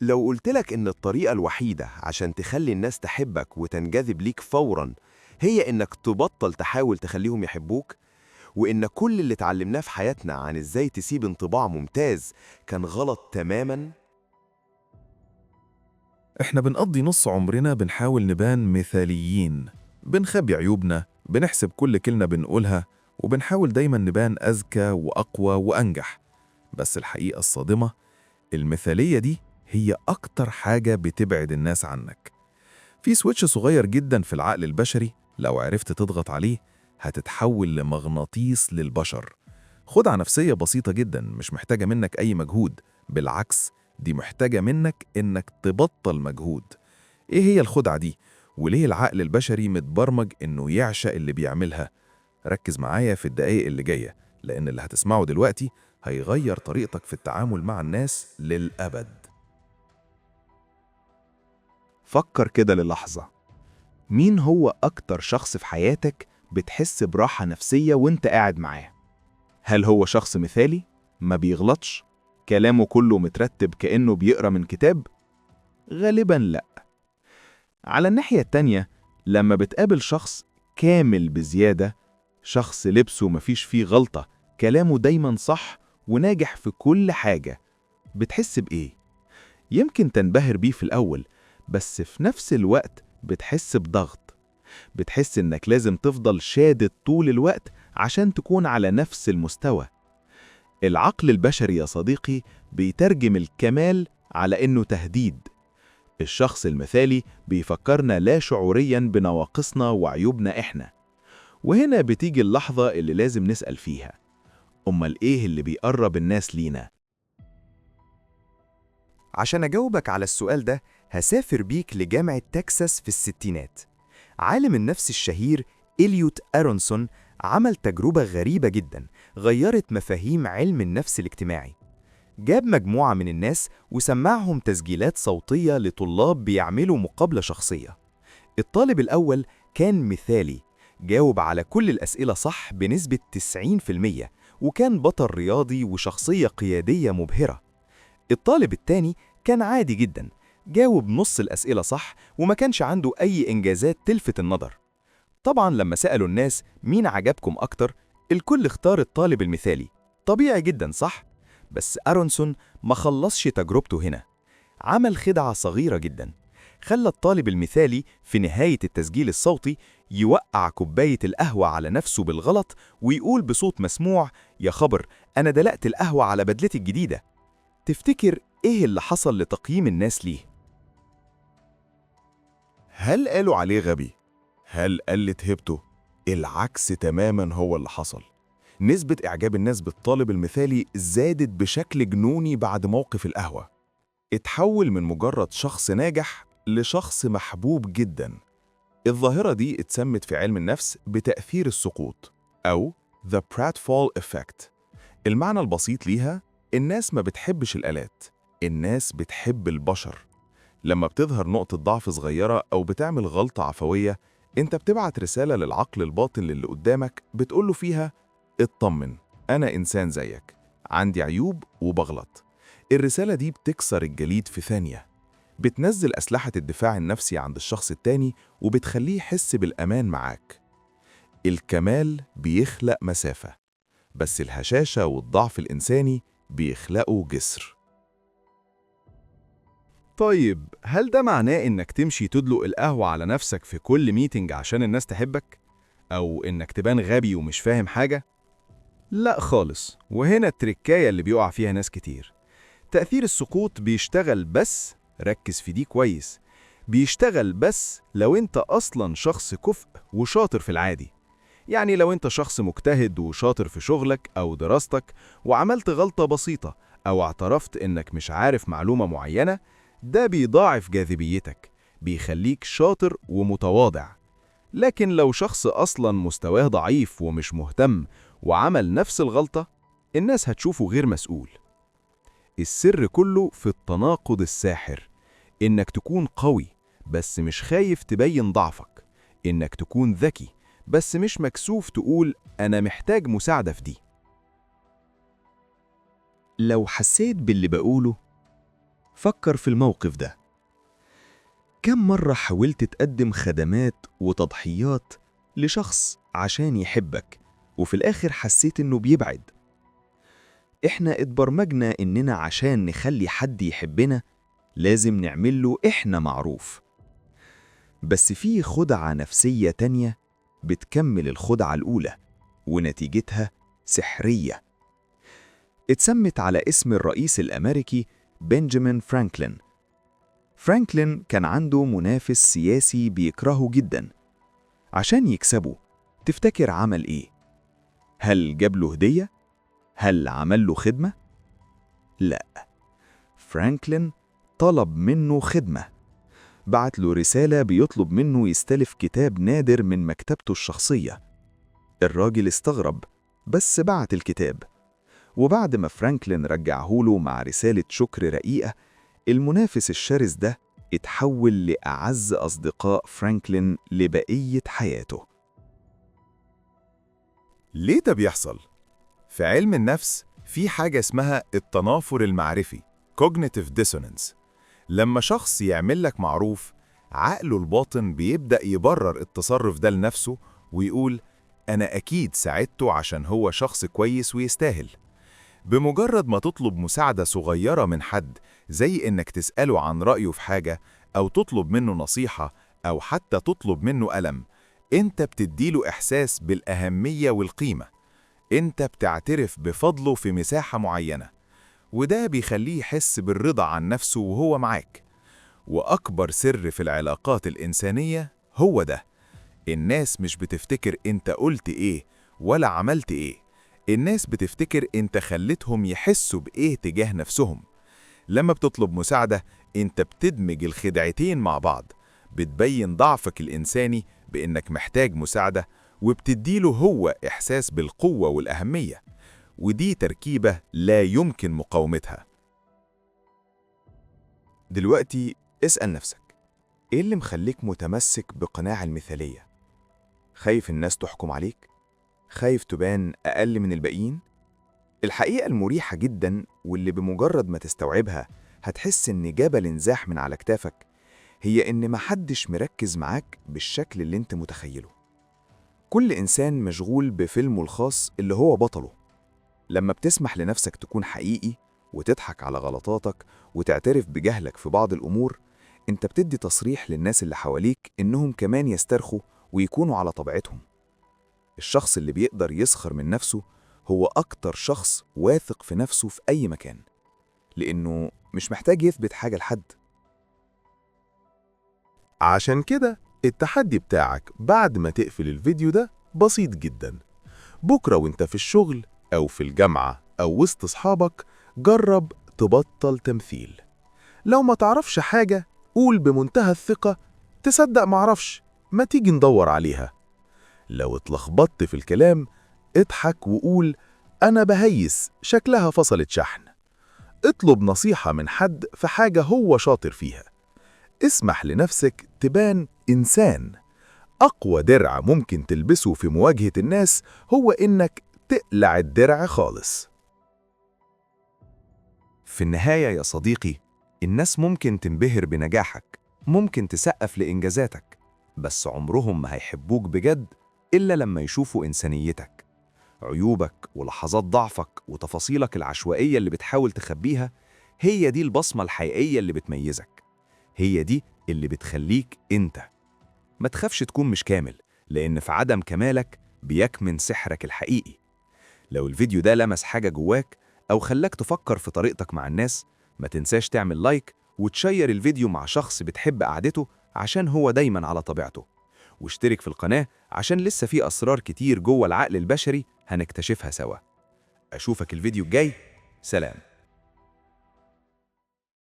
لو قلتلك إن الطريقة الوحيدة عشان تخلي الناس تحبك وتنجذب ليك فوراً هي إنك تبطل تحاول تخليهم يحبوك، وإن كل اللي اتعلمناه في حياتنا عن إزاي تسيب انطباع ممتاز كان غلط تماماً. إحنا بنقضي نص عمرنا بنحاول نبان مثاليين، بنخبي عيوبنا، بنحسب كل كلمة بنقولها، وبنحاول دايما نبان أذكى وأقوى وأنجح. بس الحقيقة الصادمة، المثالية دي هي أكتر حاجة بتبعد الناس عنك. في سويتش صغير جدا في العقل البشري، لو عرفت تضغط عليه هتتحول لمغناطيس للبشر. خدعة نفسية بسيطة جدا مش محتاجة منك أي مجهود، بالعكس دي محتاجة منك إنك تبطل مجهود. إيه هي الخدعة دي؟ وليه العقل البشري متبرمج إنه يعشق اللي بيعملها؟ ركز معايا في الدقايق اللي جاية، لأن اللي هتسمعه دلوقتي هيغير طريقتك في التعامل مع الناس للأبد. فكر كده للحظة، مين هو أكتر شخص في حياتك بتحس براحة نفسية وانت قاعد معاه؟ هل هو شخص مثالي؟ ما بيغلطش؟ كلامه كله مترتب كأنه بيقرأ من كتاب؟ غالباً لأ. على الناحية التانية، لما بتقابل شخص كامل بزيادة، شخص لبسه مفيش فيه غلطة، كلامه دايماً صح وناجح في كل حاجة، بتحس بإيه؟ يمكن تنبهر بيه في الأول، بس في نفس الوقت بتحس بضغط. بتحس إنك لازم تفضل شادد طول الوقت عشان تكون على نفس المستوى. العقل البشري يا صديقي بيترجم الكمال على إنه تهديد. الشخص المثالي بيفكرنا لا شعورياً بنواقصنا وعيوبنا إحنا. وهنا بتيجي اللحظة اللي لازم نسأل فيها، أمال إيه اللي بيقرب الناس لينا؟ عشان أجاوبك على السؤال ده هسافر بيك لجامعة تكساس في الستينات. عالم النفس الشهير إليوت أرونسون عمل تجربة غريبة جدا غيرت مفاهيم علم النفس الاجتماعي. جاب مجموعة من الناس وسمعهم تسجيلات صوتية لطلاب بيعملوا مقابلة شخصية. الطالب الأول كان مثالي، جاوب على كل الأسئلة صح بنسبة 90%، وكان بطل رياضي وشخصية قيادية مبهرة. الطالب التاني كان عادي جدا، جاوب نص الأسئلة صح وما كانش عنده أي إنجازات تلفت النظر. طبعا لما سألوا الناس مين عجبكم أكتر، الكل اختار الطالب المثالي. طبيعي جدا صح؟ بس أرونسون ما خلصش تجربته هنا. عمل خدعة صغيرة جدا، خلى الطالب المثالي في نهاية التسجيل الصوتي يوقع كوباية القهوة على نفسه بالغلط ويقول بصوت مسموع: يا خبر، أنا دلقت القهوة على بدلتي الجديدة. تفتكر إيه اللي حصل لتقييم الناس ليه؟ هل قالوا عليه غبي؟ هل قلت هيبته؟ العكس تماماً هو اللي حصل. نسبة إعجاب الناس بالطالب المثالي زادت بشكل جنوني بعد موقف القهوة. اتحول من مجرد شخص ناجح لشخص محبوب جداً. الظاهرة دي اتسمت في علم النفس بتأثير السقوط أو The Pratfall Effect. المعنى البسيط ليها: الناس ما بتحبش الآلات، الناس بتحب البشر. لما بتظهر نقطة ضعف صغيرة أو بتعمل غلطة عفوية، انت بتبعت رسالة للعقل الباطن اللي قدامك بتقوله فيها: اطمن، أنا إنسان زيك، عندي عيوب وبغلط. الرسالة دي بتكسر الجليد في ثانية، بتنزل أسلحة الدفاع النفسي عند الشخص التاني وبتخليه يحس بالأمان معاك. الكمال بيخلق مسافة، بس الهشاشة والضعف الإنساني بيخلقوا جسر. طيب، هل ده معناه إنك تمشي تدلق القهوة على نفسك في كل ميتنج عشان الناس تحبك؟ أو إنك تبان غبي ومش فاهم حاجة؟ لا خالص، وهنا التركاية اللي بيقع فيها ناس كتير. تأثير السقوط بيشتغل، بس ركز في دي كويس، بيشتغل بس لو انت أصلا شخص كفء وشاطر في العادي. يعني لو انت شخص مجتهد وشاطر في شغلك أو دراستك وعملت غلطة بسيطة أو اعترفت إنك مش عارف معلومة معينة، ده بيضاعف جاذبيتك، بيخليك شاطر ومتواضع. لكن لو شخص أصلا مستواه ضعيف ومش مهتم وعمل نفس الغلطة، الناس هتشوفه غير مسؤول. السر كله في التناقض الساحر، إنك تكون قوي بس مش خايف تبين ضعفك، إنك تكون ذكي بس مش مكسوف تقول أنا محتاج مساعدة في دي. لو حسيت باللي بقوله فكر في الموقف ده. كم مرة حاولت تقدم خدمات وتضحيات لشخص عشان يحبك وفي الآخر حسيت إنه بيبعد؟ إحنا اتبرمجنا إننا عشان نخلي حد يحبنا لازم نعمله إحنا معروف. بس في خدعة نفسية تانية بتكمل الخدعة الأولى ونتيجتها سحرية. اتسمت على اسم الرئيس الأمريكي بنجامين فرانكلين. فرانكلين كان عنده منافس سياسي بيكرهه جدا. عشان يكسبه تفتكر عمل إيه؟ هل جاب له هدية؟ هل عمل له خدمة؟ لا، فرانكلين طلب منه خدمة. بعت له رسالة بيطلب منه يستلف كتاب نادر من مكتبته الشخصية. الراجل استغرب بس بعت الكتاب. وبعد ما فرانكلين رجعهوله مع رسالة شكر رقيقة، المنافس الشرس ده اتحول لأعز أصدقاء فرانكلين لبقية حياته. ليه ده بيحصل؟ في علم النفس في حاجة اسمها التنافر المعرفي Cognitive Dissonance. لما شخص يعمل لك معروف، عقله الباطن بيبدأ يبرر التصرف ده لنفسه ويقول أنا أكيد ساعدته عشان هو شخص كويس ويستاهل. بمجرد ما تطلب مساعدة صغيرة من حد، زي إنك تسأله عن رأيه في حاجة أو تطلب منه نصيحة أو حتى تطلب منه ألم، أنت بتديله إحساس بالأهمية والقيمة. أنت بتعترف بفضله في مساحة معينة، وده بيخليه يحس بالرضا عن نفسه وهو معاك. وأكبر سر في العلاقات الإنسانية هو ده. الناس مش بتفتكر أنت قلت إيه ولا عملت إيه، الناس بتفتكر أنت خليتهم يحسوا بإيه تجاه نفسهم. لما بتطلب مساعدة، أنت بتدمج الخدعتين مع بعض، بتبين ضعفك الإنساني بإنك محتاج مساعدة، وبتديله هو إحساس بالقوة والأهمية. ودي تركيبة لا يمكن مقاومتها. دلوقتي اسأل نفسك، إيه اللي مخليك متمسك بقناع المثالية؟ خايف الناس تحكم عليك؟ خايف تبان أقل من الباقيين؟ الحقيقة المريحة جدا واللي بمجرد ما تستوعبها هتحس إن جبل انزاح من على كتافك، هي إن محدش مركز معاك بالشكل اللي انت متخيله. كل إنسان مشغول بفيلمه الخاص اللي هو بطله. لما بتسمح لنفسك تكون حقيقي وتضحك على غلطاتك وتعترف بجهلك في بعض الأمور، انت بتدي تصريح للناس اللي حواليك إنهم كمان يسترخوا ويكونوا على طبيعتهم. الشخص اللي بيقدر يسخر من نفسه هو أكتر شخص واثق في نفسه في أي مكان، لأنه مش محتاج يثبت حاجة لحد. عشان كده التحدي بتاعك بعد ما تقفل الفيديو ده بسيط جدا. بكرة وانت في الشغل أو في الجامعة أو وسط أصحابك، جرب تبطل تمثيل. لو ما تعرفش حاجة قول بمنتهى الثقة تصدق معرفش، ما تيجي ندور عليها. لو اتلخبطت في الكلام اضحك وقول أنا بهيس شكلها فصلت شحن. اطلب نصيحة من حد في حاجة هو شاطر فيها. اسمح لنفسك تبان إنسان. أقوى درع ممكن تلبسه في مواجهة الناس هو إنك تقلع الدرع خالص. في النهاية يا صديقي، الناس ممكن تنبهر بنجاحك، ممكن تسقف لإنجازاتك، بس عمرهم ما هيحبوك بجد إلا لما يشوفوا إنسانيتك. عيوبك ولحظات ضعفك وتفاصيلك العشوائية اللي بتحاول تخبيها، هي دي البصمة الحقيقية اللي بتميزك. هي دي اللي بتخليك أنت. ما تخافش تكون مش كامل، لأن في عدم كمالك بيكمن سحرك الحقيقي. لو الفيديو ده لمس حاجة جواك أو خلاك تفكر في طريقتك مع الناس، ما تنساش تعمل لايك وتشير الفيديو مع شخص بتحب قعدته عشان هو دايما على طبيعته. واشترك في القناة عشان لسه في أسرار كتير جوه العقل البشري هنكتشفها سوا. أشوفك الفيديو الجاي. سلام.